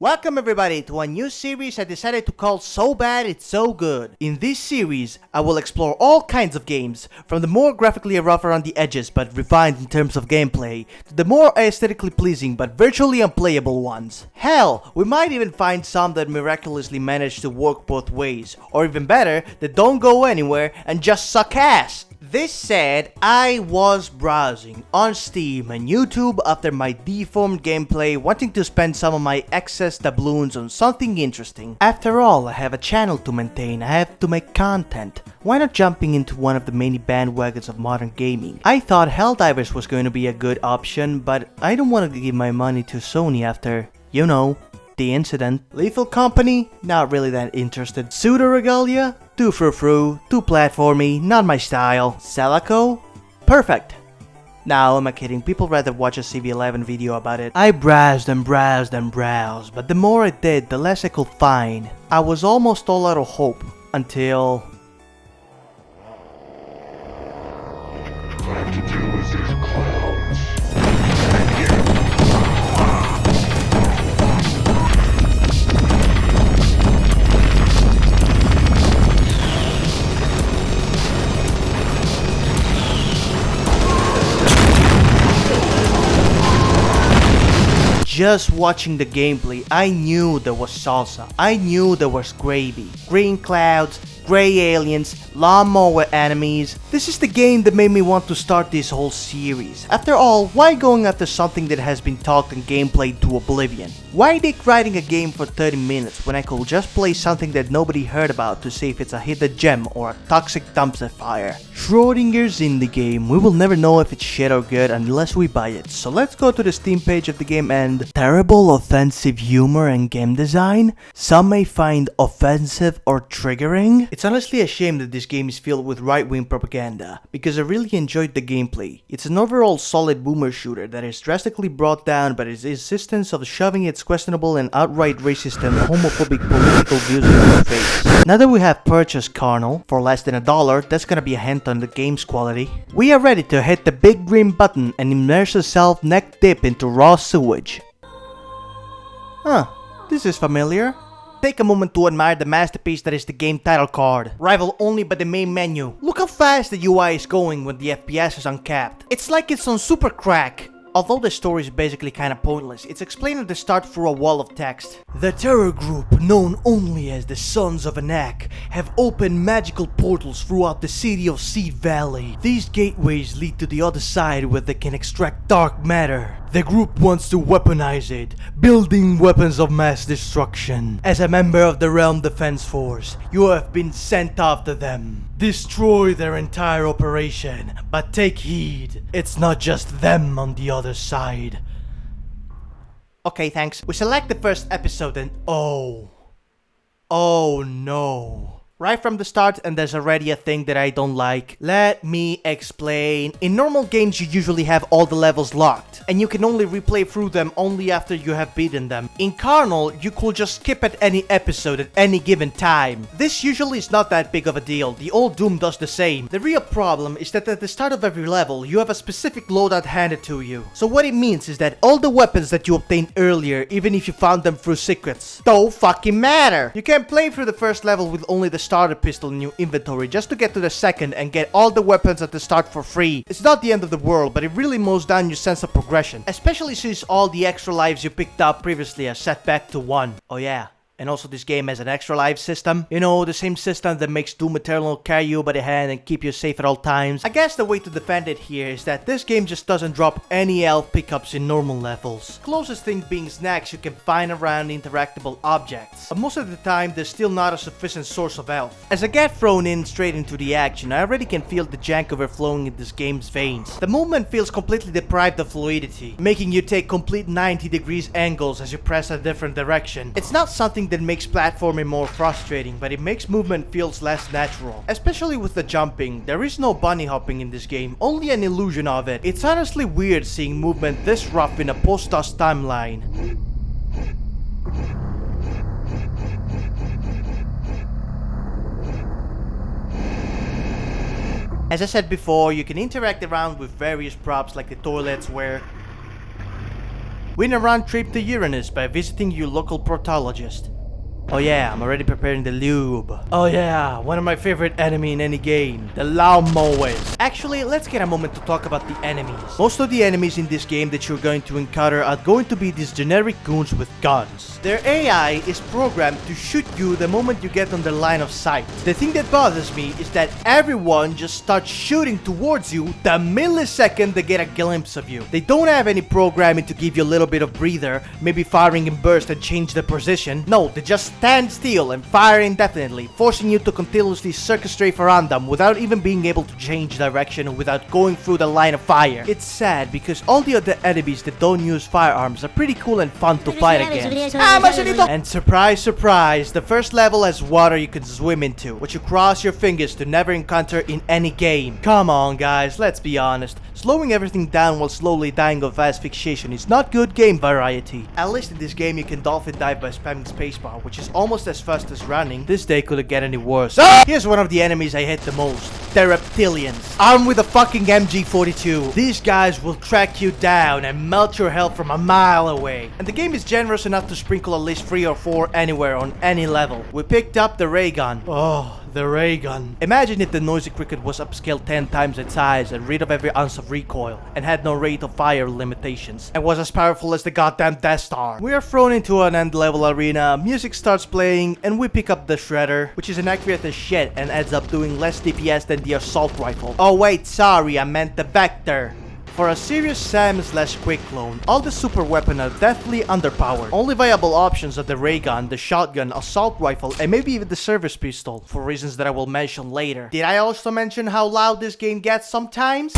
Welcome everybody to a new series I decided to call So Bad It's So Good. In this series, I will explore all kinds of games, from the more graphically rough around the edges but refined in terms of gameplay, to the more aesthetically pleasing but virtually unplayable ones. Hell, we might even find some that miraculously manage to work both ways, or even better, that don't go anywhere and just suck ass. This said, I was browsing on Steam and YouTube after my deformed gameplay, wanting to spend some of my excess doubloons on something interesting. After all, I have a channel to maintain, I have to make content. Why not jumping into one of the many bandwagons of modern gaming? I thought Helldivers was going to be a good option, but I don't want to give my money to Sony after, you know, the incident. Lethal Company? Not really that interested. Pseudo Regalia? Too frou-frou, too platformy, not my style. Celico? Perfect. Now, am I kidding? People rather watch a CV11 video about it. I browsed and browsed and browsed, but the more I did, the less I could find. I was almost all out of hope, until... What I have to deal with these clowns. Just watching the gameplay, I knew there was salsa, I knew there was gravy, green clouds, grey aliens, lawnmower enemies. This is the game that made me want to start this whole series. After all, why going after something that has been talked and gameplayed to oblivion? Why dick writing a game for 30 minutes when I could just play something that nobody heard about to see if it's a hidden gem or a toxic dumpster fire? Schrodinger's indie game, we will never know if it's shit or good unless we buy it. So let's go to the Steam page of the game and... Terrible offensive humor and game design? Some may find offensive or triggering? It's honestly a shame that this game is filled with right-wing propaganda, because I really enjoyed the gameplay. It's an overall solid boomer shooter that is drastically brought down by its insistence of shoving its questionable and outright racist and homophobic political views in your face. Now that we have purchased CARNAL for less than $1, that's gonna be a hint on the game's quality. We are ready to hit the big green button and immerse ourselves neck deep into raw sewage. Huh, this is familiar. Take a moment to admire the masterpiece that is the game title card, rivaled only by the main menu. Look how fast the UI is going when the FPS is uncapped. It's like it's on super crack. Although the story is basically kinda pointless, it's explained at the start through a wall of text. The terror group, known only as the Sons of Anak, have opened magical portals throughout the city of Sea Valley. These gateways lead to the other side where they can extract dark matter. The group wants to weaponize it, building weapons of mass destruction. As a member of the Realm Defense Force, you have been sent after them. Destroy their entire operation, but take heed, it's not just them on the other side. Okay, thanks. We select the first episode and oh no. Right from the start, and there's already a thing that I don't like. Let me explain. In normal games, you usually have all the levels locked, and you can only replay through them only after you have beaten them. In CARNAL, you could just skip at any episode at any given time. This usually is not that big of a deal. The old Doom does the same. The real problem is that at the start of every level, you have a specific loadout handed to you. So what it means is that all the weapons that you obtained earlier, even if you found them through secrets, don't fucking matter. You can play through the first level with only the starter pistol in your inventory just to get to the second and get all the weapons at the start for free. It's not the end of the world, but it really mows down your sense of progression, especially since all the extra lives you picked up previously are set back to 1. Oh yeah. And also this game has an extra life system. You know, the same system that makes Doom Eternal carry you by the hand and keep you safe at all times. I guess the way to defend it here is that this game just doesn't drop any health pickups in normal levels. Closest thing being snacks you can find around interactable objects. But most of the time, there's still not a sufficient source of health. As I get thrown in straight into the action, I already can feel the jank overflowing in this game's veins. The movement feels completely deprived of fluidity, making you take complete 90 degrees angles as you press a different direction. It's not something that makes platforming more frustrating, but it makes movement feels less natural. Especially with the jumping, there is no bunny hopping in this game, only an illusion of it. It's honestly weird seeing movement this rough in a post-DOS timeline. As I said before, you can interact around with various props like the toilets where Win a round trip to Uranus by visiting your local proctologist. Oh yeah, I'm already preparing the lube. Oh yeah, one of my favorite enemy in any game, the lawnmowers. Actually, let's get a moment to talk about the enemies. Most of the enemies in this game that you're going to encounter are going to be these generic goons with guns. Their AI is programmed to shoot you the moment you get on their line of sight. The thing that bothers me is that everyone just starts shooting towards you the millisecond they get a glimpse of you. They don't have any programming to give you a little bit of breather, maybe firing in burst and change the position. No, they just stand still and fire indefinitely, forcing you to continuously circle strafe around them without even being able to change direction without going through the line of fire. It's sad because all the other enemies that don't use firearms are pretty cool and fun to fight against. And surprise, surprise, the first level has water you can swim into, which you cross your fingers to never encounter in any game. Come on guys, let's be honest. Slowing everything down while slowly dying of asphyxiation is not good game variety. At least in this game you can dolphin dive by spamming spacebar, which is almost as fast as running. This day couldn't get any worse. Here's one of the enemies I hate the most. The reptilians. Armed with a fucking MG42. These guys will track you down and melt your health from a mile away. And the game is generous enough to sprinkle at least 3 or 4 anywhere on any level. We picked up the ray gun. Oh, the ray gun. Imagine if the noisy cricket was upscaled 10 times its size and rid of every ounce of recoil and had no rate of fire limitations and was as powerful as the goddamn Death Star. We are thrown into an end level arena, music starts playing, and we pick up the shredder, which is inaccurate as shit and ends up doing less DPS than the assault rifle. Oh wait, sorry, I meant the Vector. For a serious SAM/quick clone, all the super weapons are deathly underpowered. Only viable options are the ray gun, the shotgun, assault rifle, and maybe even the service pistol, for reasons that I will mention later. Did I also mention how loud this game gets sometimes?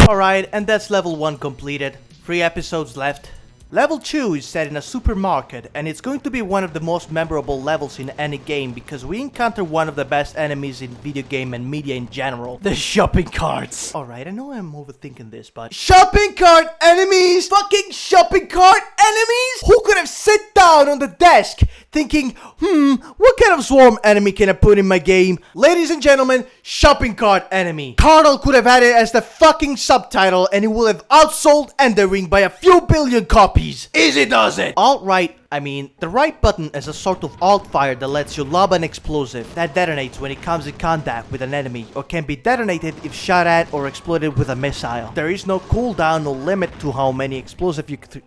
Alright, and that's level 1 completed. 3 episodes left. Level 2 is set in a supermarket, and it's going to be one of the most memorable levels in any game because we encounter one of the best enemies in video game and media in general, the shopping carts. Alright, I know I'm overthinking this, but shopping cart enemies! Fucking shopping cart enemies! Who could have sit down on the desk thinking, what kind of swarm enemy can I put in my game? Ladies and gentlemen, shopping cart enemy. CARNAL could have had it as the fucking subtitle and it would have outsold Ender Ring by a few billion copies. Easy does it! Alt-right, I mean, the right button is a sort of alt-fire that lets you lob an explosive that detonates when it comes in contact with an enemy, or can be detonated if shot at or exploded with a missile. There is no cooldown or limit to how many explosives you can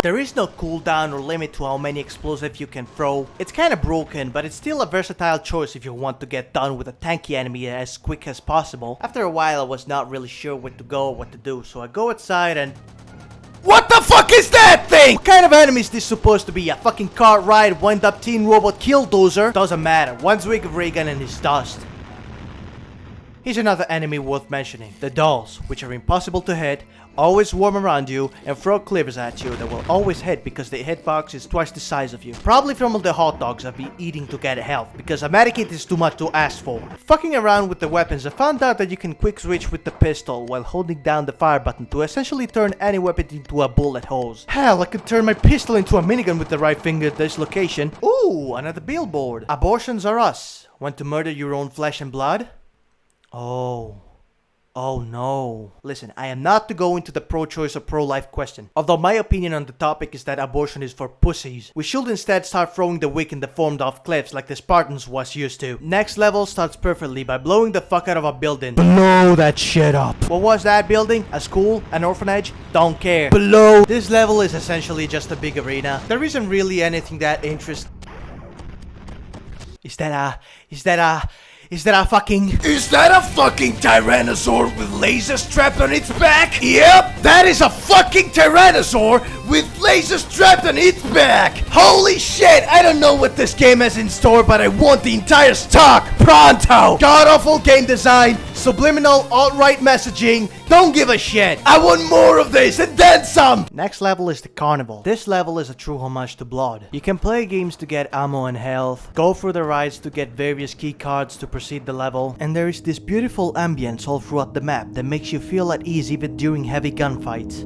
There is no cooldown or limit to how many explosives you can throw. It's kinda broken, but it's still a versatile choice if you want to get done with a tanky enemy as quick as possible. After a while I was not really sure where to go or what to do, so I go outside and... What the fuck is that thing? What kind of enemy is this supposed to be? A fucking car ride, wind up teen robot killdozer? Doesn't matter, one swig of ray gun and it's dust. Here's another enemy worth mentioning. The dolls, which are impossible to hit, always swarm around you, and throw cleavers at you that will always hit because the hitbox is twice the size of you. Probably from all the hot dogs I've been eating to get health, because a medikit is too much to ask for. Fucking around with the weapons, I found out that you can quick switch with the pistol while holding down the fire button to essentially turn any weapon into a bullet hose. Hell, I could turn my pistol into a minigun with the right finger at this location. Ooh, another billboard. Abortions are us. Want to murder your own flesh and blood? Oh no. Listen, I am not to go into the pro-choice or pro-life question. Although my opinion on the topic is that abortion is for pussies. We should instead start throwing the weak in the formed off cliffs like the Spartans was used to. Next level starts perfectly by blowing the fuck out of a building. Blow that shit up. What was that building? A school? An orphanage? Don't care. Blow. This level is essentially just a big arena. There isn't really anything that interesting. Is that a fucking Tyrannosaur with laser strapped on its back? Yep, that is a fucking Tyrannosaur with laser strapped on its back. Holy shit, I don't know what this game has in store, but I want the entire stock pronto. God awful game design, subliminal alt-right messaging, don't give a shit. I want more of this and then some. Next level is the Carnival. This level is a true homage to Blood. You can play games to get ammo and health, go through the rides to get various key cards to proceed the level, and there is this beautiful ambience all throughout the map that makes you feel at ease even during heavy gunfights.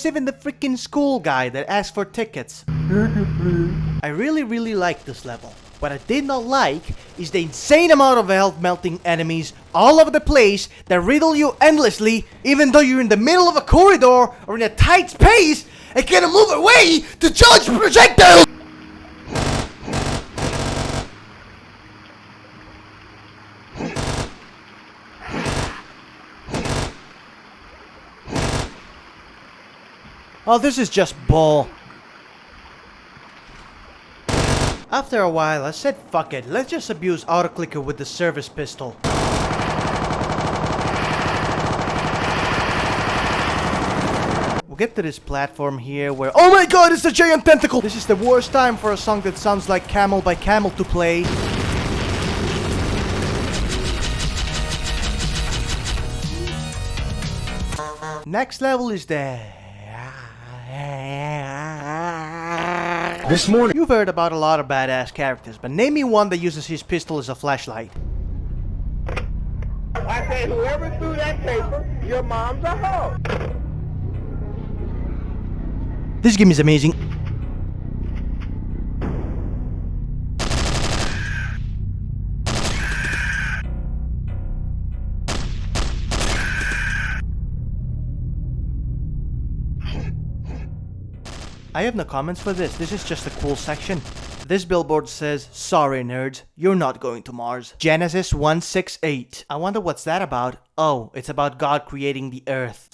even the freaking school guy that asks for tickets. I really like this level. What I did not like is the insane amount of health melting enemies all over the place that riddle you endlessly, even though you're in the middle of a corridor or in a tight space and cannot move away to dodge projectiles. Oh, this is just bull. After a while, I said fuck it, let's just abuse auto-clicker with the service pistol. We'll get to this platform here where— oh my god, it's a giant tentacle! This is the worst time for a song that sounds like Camel by Camel to play. Next level is the— This morning. you've heard about a lot of badass characters, but name me one that uses his pistol as a flashlight. I say whoever threw that paper, your mom's a hoe. This game is amazing. I have no comments for this. This is just a cool section. This billboard says, "Sorry nerds, you're not going to Mars." Genesis 1:6-8. I wonder what's that about. Oh, it's about God creating the earth.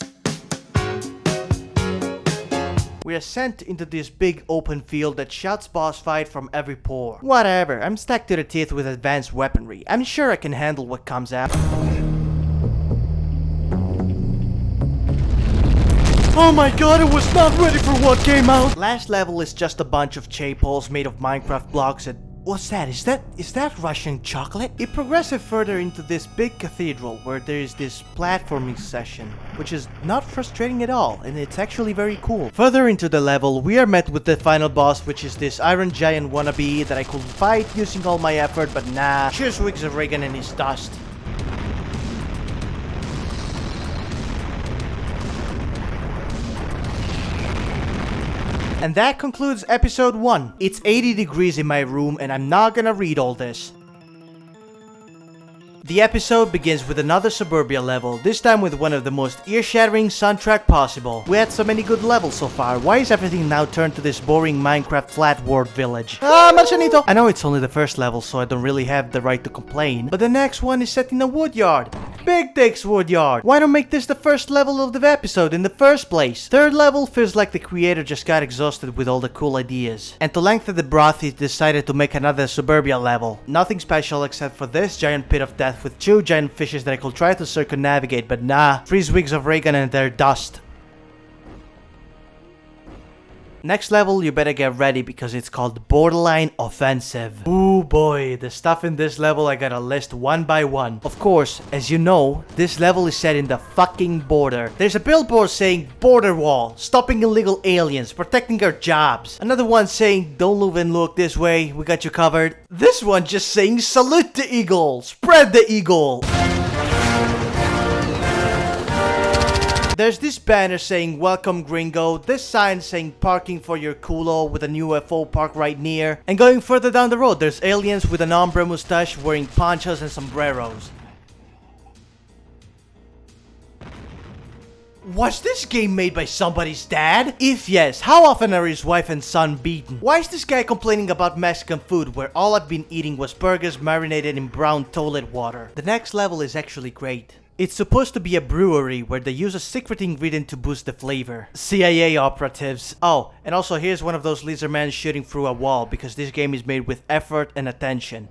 We are sent into this big open field that shouts boss fight from every pore. Whatever, I'm stacked to the teeth with advanced weaponry. I'm sure I can handle what comes out. Oh my god, I was not ready for what came out! Last level is just a bunch of chapels made of Minecraft blocks and— what's that? Is that Russian chocolate? It progresses further into this big cathedral where there is this platforming session, which is not frustrating at all, and it's actually very cool. Further into the level, we are met with the final boss, which is this Iron Giant wannabe that I could fight using all my effort, but nah. Cheers Wiggs of Reagan and his dust. And that concludes episode 1. It's 80 degrees in my room and I'm not gonna read all this. The episode begins with another Suburbia level, this time with one of the most ear-shattering soundtrack possible. We had so many good levels so far, why is everything now turned to this boring Minecraft flat world village? Ah, Marcianito! I know it's only the first level, so I don't really have the right to complain, but the next one is set in a woodyard. Big Dick's Woodyard! Why not make this the first level of the episode in the first place? Third level feels like the creator just got exhausted with all the cool ideas. And to lengthen the broth, he decided to make another Suburbia level. Nothing special except for this giant pit of death with 2 giant fishes that I could try to circumnavigate, but nah. 3 Wigs of Reagan and their dust. Next level, you better get ready because it's called Borderline Offensive. Ooh boy, the stuff in this level I gotta list one by one. Of course, as you know, this level is set in the fucking border. There's a billboard saying border wall, stopping illegal aliens, protecting our jobs. Another one saying don't move and look this way, we got you covered. This one just saying salute the eagle, spread the eagle. There's this banner saying welcome gringo, this sign saying parking for your culo with an UFO park right near, and going further down the road there's aliens with an ombre mustache wearing ponchos and sombreros. Was this game made by somebody's dad? If yes, how often are his wife and son beaten? Why is this guy complaining about Mexican food where all I've been eating was burgers marinated in brown toilet water? The next level is actually great. It's supposed to be a brewery where they use a secret ingredient to boost the flavor. CIA operatives. Oh, and also here's one of those lizard men shooting through a wall because this game is made with effort and attention.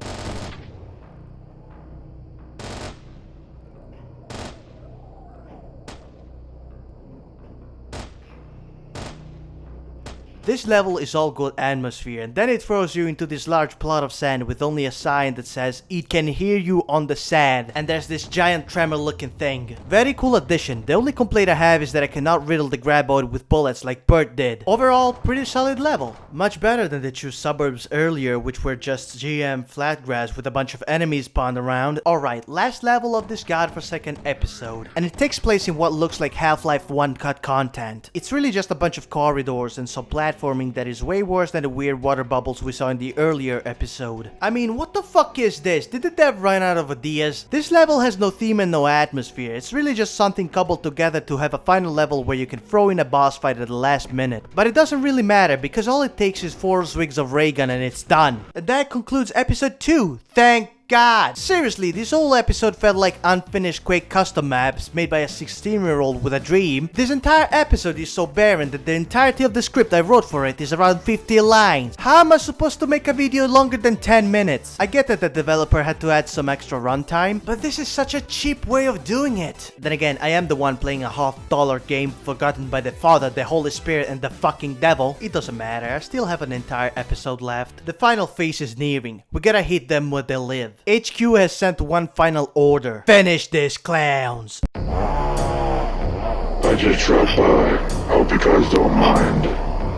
This level is all good atmosphere, and then it throws you into this large plot of sand with only a sign that says it can hear you on the sand, and there's this giant tremor looking thing. Very cool addition. The only complaint I have is that I cannot riddle the graboid with bullets like Bert did. Overall, pretty solid level. Much better than the two suburbs earlier, which were just GM flat grass with a bunch of enemies spawned around. Alright, last level of this godforsaken episode, and it takes place in what looks like Half-Life 1 cut content. It's really just a bunch of corridors and some platforming that is way worse than the weird water bubbles we saw in the earlier episode. I mean, what the fuck is this? Did the dev run out of ideas? This level has no theme and no atmosphere. It's really just something cobbled together to have a final level where you can throw in a boss fight at the last minute. But it doesn't really matter because all it takes is 4 swigs of ray gun and it's done. And that concludes episode 2. Thank God. Seriously, this whole episode felt like unfinished Quake custom maps made by a 16-year-old with a dream. This entire episode is so barren that the entirety of the script I wrote for it is around 50 lines. How am I supposed to make a video longer than 10 minutes? I get that the developer had to add some extra runtime, but this is such a cheap way of doing it. Then again, I am the one playing a $50 game forgotten by the Father, the Holy Spirit, and the fucking devil. It doesn't matter, I still have an entire episode left. The final phase is nearing. We gotta hit them where they live. HQ has sent one final order. Finish this, clowns! I just dropped by. Hope you guys don't mind.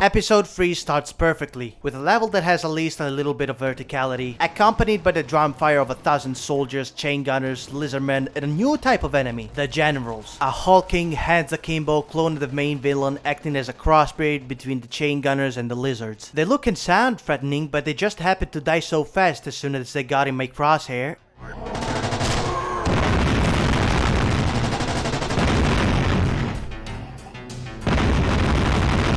Episode 3 starts perfectly, with a level that has at least a little bit of verticality, accompanied by the drum fire of 1,000 soldiers, chain gunners, lizardmen, and a new type of enemy, the generals. A hulking, hands akimbo clone of the main villain acting as a crossbreed between the chain gunners and the lizards. They look and sound threatening, but they just happen to die so fast as soon as they got in my crosshair.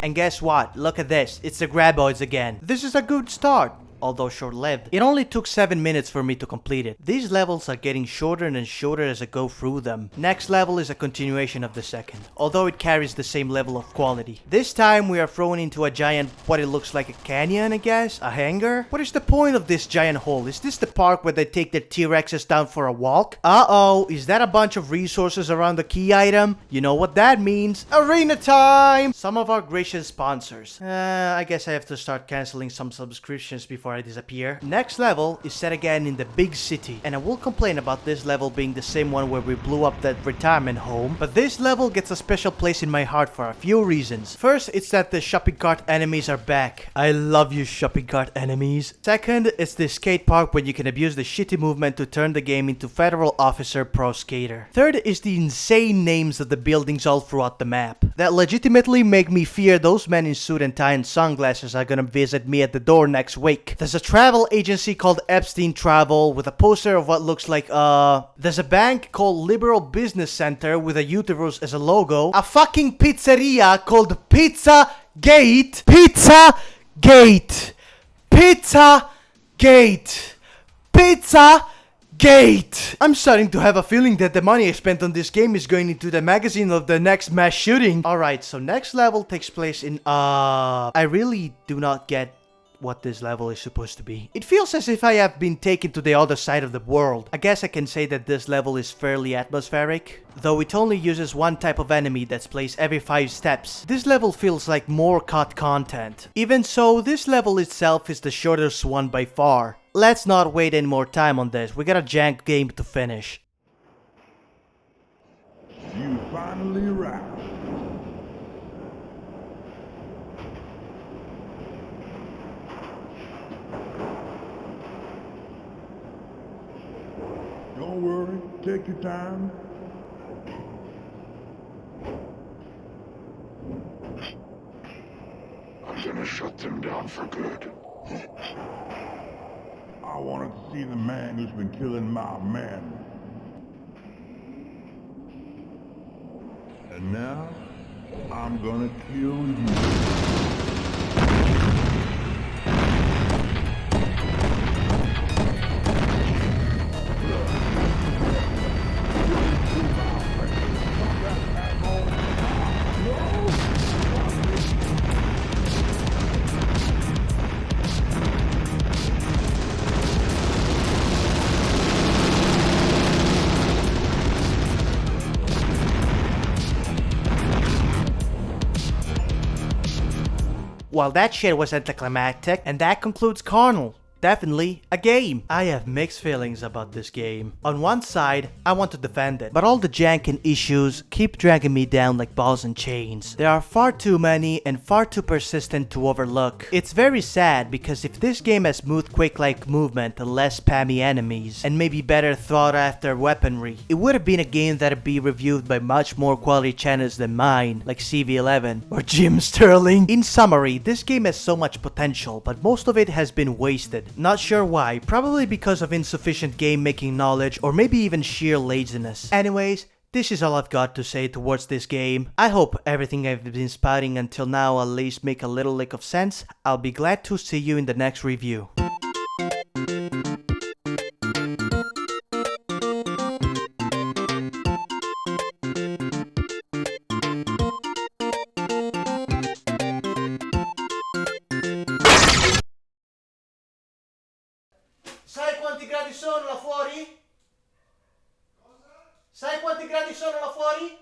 And guess what? Look at this. It's the graboids again. This is a good start, although short-lived. It only took 7 minutes for me to complete it. These levels are getting shorter and shorter as I go through them. Next level is a continuation of the second, although it carries the same level of quality. This time we are thrown into a giant, what it looks like a canyon, I guess? A hangar? What is the point of this giant hole? Is this the park where they take their T-Rexes down for a walk? Uh-oh, is that a bunch of resources around the key item? You know what that means. Arena time! Some of our gracious sponsors. I guess I have to start canceling some subscriptions before I disappear. Next level is set again in the big city, and I will complain about this level being the same one where we blew up that retirement home, but this level gets a special place in my heart for a few reasons. First, it's that the shopping cart enemies are back. I love you shopping cart enemies. Second, it's the skate park where you can abuse the shitty movement to turn the game into Federal Officer Pro Skater. Third is the insane names of the buildings all throughout the map that legitimately make me fear those men in suit and tie and sunglasses are gonna visit me at the door next week. There's a travel agency called Epstein Travel with a poster of what looks like there's a bank called Liberal Business Center with a uterus as a logo. A fucking pizzeria called Pizza Gate. Pizza Gate. Pizza Gate. Pizza Gate. I'm starting to have a feeling that the money I spent on this game is going into the magazine of the next mass shooting. Alright, so next level takes place in I really do not get what this level is supposed to be. It feels as if I have been taken to the other side of the world. I guess I can say that this level is fairly atmospheric, though it only uses one type of enemy that's placed every 5 steps. This level feels like more cut content. Even so, this level itself is the shortest one by far. Let's not wait any more time on this. We got a jank game to finish. You finally arrived. Don't worry, take your time. I'm gonna shut them down for good. I wanted to see the man who's been killing my men. And now, I'm gonna kill you. Well, that shit was anticlimactic, and that concludes Carnal. Definitely a game. I have mixed feelings about this game. On one side, I want to defend it, but all the jank and issues keep dragging me down like balls and chains. There are far too many and far too persistent to overlook. It's very sad because if this game has smooth quick-like movement and less spammy enemies, and maybe better thought after weaponry, it would have been a game that'd be reviewed by much more quality channels than mine, like CV11 or Jim Sterling. In summary, this game has so much potential, but most of it has been wasted. Not sure why, probably because of insufficient game making knowledge or maybe even sheer laziness. Anyways, this is all I've got to say towards this game. I hope everything I've been spouting until now at least make a little lick of sense. I'll be glad to see you in the next review. Sai quanti gradi sono là fuori? Sai quanti gradi sono là fuori?